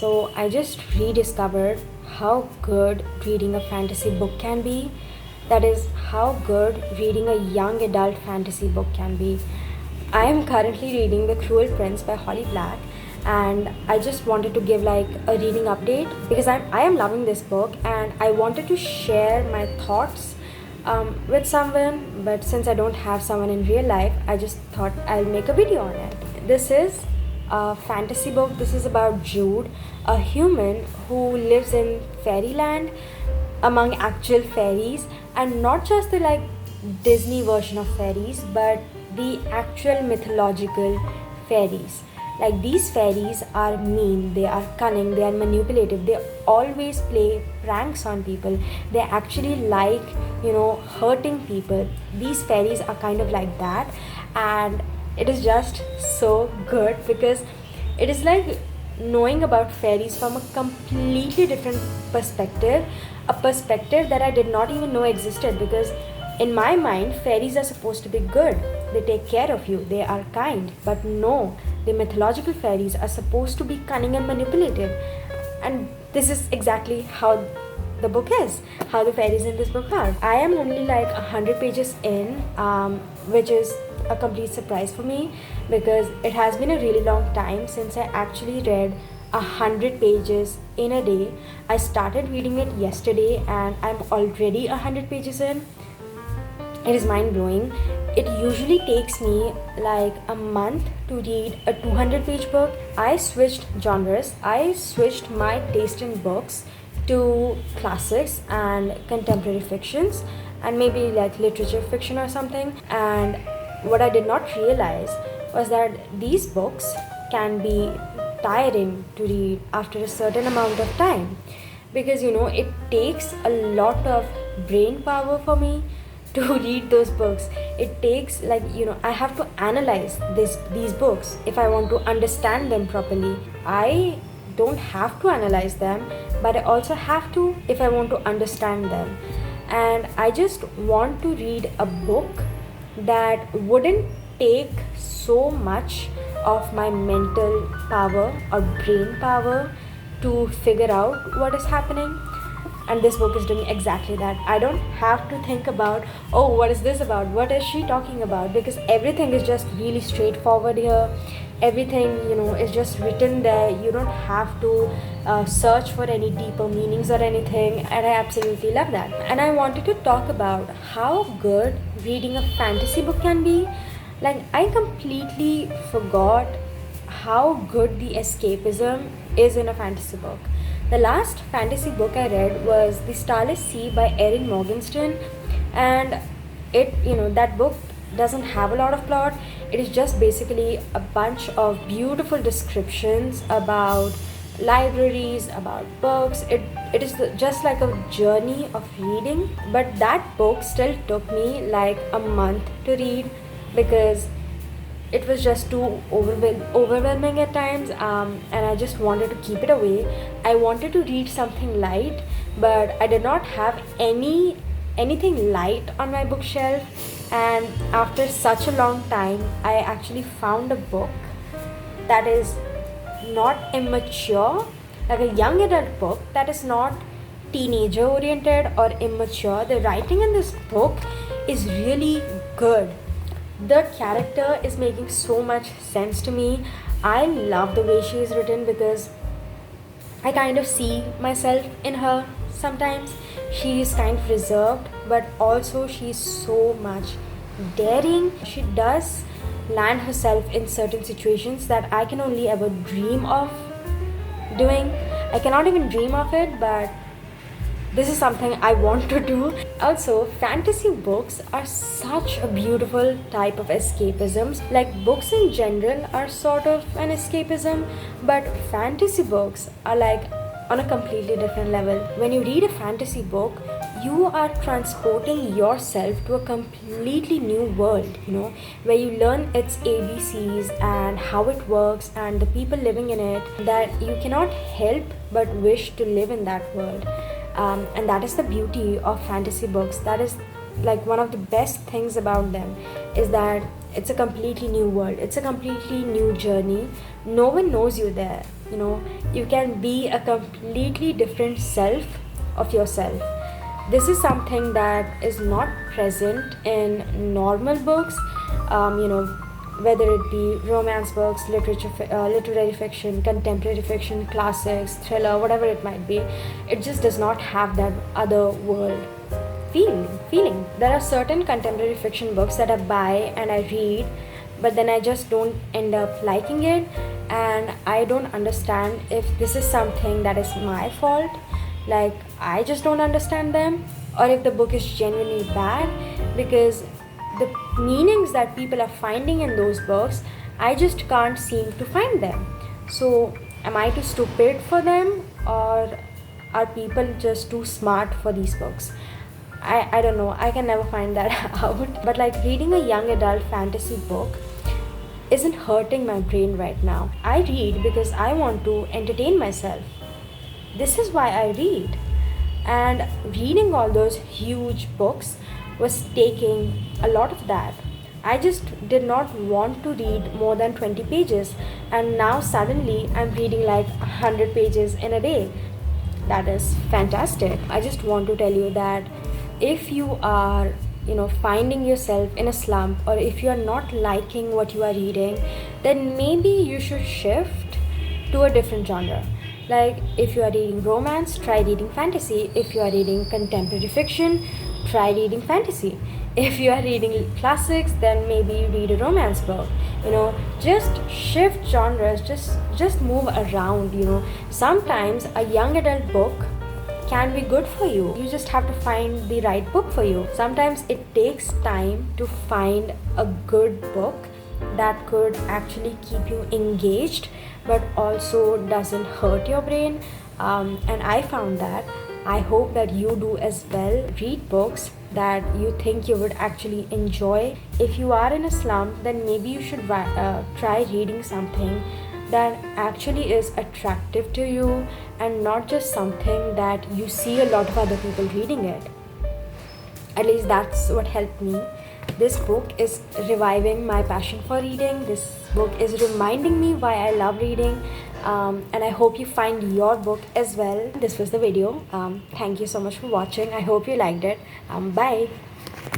So I just rediscovered how good reading a fantasy book can be. That is, how good reading a young adult fantasy book can be. I am currently reading The Cruel Prince by Holly Black, and I just wanted to give like a reading update because I am loving this book and I wanted to share my thoughts with someone, but since I don't have someone in real life, I just thought I'll make a video on it. This is a fantasy book. This is about Jude, a human who lives in fairyland among actual fairies, and not just the like Disney version of fairies, but the actual mythological fairies. Like, these fairies are mean, they are cunning, they are manipulative, they always play pranks on people, they actually like, hurting people. These fairies are kind of like that, and it is just so good because it is like knowing about fairies from a completely different perspective, a perspective that I did not even know existed. Because in my mind, fairies are supposed to be good, they take care of you, they are kind. But no, the mythological fairies are supposed to be cunning and manipulative. And this is exactly how the book is, how the fairies in this book are. I am only like 100 pages in, which is a complete surprise for me because it has been a really long time since I actually read 100 pages in a day. I started reading it yesterday and I'm already 100 pages in. It is mind-blowing. It usually takes me like a month to read a 200-page book. I switched genres. I switched my taste in books to classics and contemporary fictions and maybe like literature fiction or something. And what I did not realize was that these books can be tiring to read after a certain amount of time because it takes a lot of brain power for me to read those books. It takes I have to analyze these books if I want to understand them properly. I don't have to analyze them, but I also have to if I want to understand them. And I just want to read a book that wouldn't take so much of my mental power or brain power to figure out what is happening. And this book is doing exactly that. I don't have to think about, oh, what is this about? What is she talking about? Because everything is just really straightforward here. Everything, is just written there. You don't have to search for any deeper meanings or anything. And I absolutely love that. And I wanted to talk about how good reading a fantasy book can be. Like, I completely forgot how good the escapism is in a fantasy book. The last fantasy book I read was The Starless Sea by Erin Morgenstern, and that book doesn't have a lot of plot. It is just basically a bunch of beautiful descriptions about libraries, about books. It is just like a journey of reading, but that book still took me like a month to read because it was just too overwhelming at times, and I just wanted to keep it away. I wanted to read something light, but I did not have anything light on my bookshelf. And after such a long time, I actually found a book that is not immature, like a young adult book that is not teenager oriented or immature. The writing in this book is really good. The character is making so much sense to me. I love the way she is written because I kind of see myself in her sometimes. She is kind of reserved, but also she's so much daring. She does land herself in certain situations that I can only ever dream of doing. I cannot even dream of it, but this is something I want to do. Also, fantasy books are such a beautiful type of escapism. Like, books in general are sort of an escapism, but fantasy books are like on a completely different level. When you read a fantasy book, you are transporting yourself to a completely new world, where you learn its ABCs and how it works and the people living in it, that you cannot help but wish to live in that world. And that is the beauty of fantasy books. That is like one of the best things about them, is that it's a completely new world. It's a completely new journey. No one knows you there. You know, you can be a completely different self of yourself. This is something that is not present in normal books. You know, whether it be romance books, literary fiction, contemporary fiction, classics, thriller, whatever it might be, it just does not have that other world feeling. There are certain contemporary fiction books that I buy and I read, but then I just don't end up liking it, and I don't understand if this is something that is my fault, like I just don't understand them, or if the book is genuinely bad, because the meanings that people are finding in those books, I just can't seem to find them. So, am I too stupid for them, or are people just too smart for these books? I don't know. I can never find that out. But like reading a young adult fantasy book isn't hurting my brain right now. I read because I want to entertain myself. This is why I read. And reading all those huge books was taking a lot of that. I just did not want to read more than 20 pages, and now suddenly I'm reading like 100 pages in a day. That is fantastic. I just want to tell you that if you are, you know, finding yourself in a slump, or if you are not liking what you are reading, then maybe you should shift to a different genre. Like if you are reading romance, try reading fantasy. If you are reading contemporary fiction, try reading fantasy. If you are reading classics, then maybe read a romance book. You know, just shift genres, just move around, you know. Sometimes a young adult book can be good for you. You just have to find the right book for you. Sometimes it takes time to find a good book that could actually keep you engaged but also doesn't hurt your brain. And I found that. I hope that you do as well. Read books that you think you would actually enjoy. If you are in a slump, then maybe you should try reading something that actually is attractive to you, and not just something that you see a lot of other people reading it. At least that's what helped me. This book is reviving my passion for reading. This book is reminding me why I love reading. And I hope you find your book as well. This was the video. Thank you so much for watching. I hope you liked it. Bye.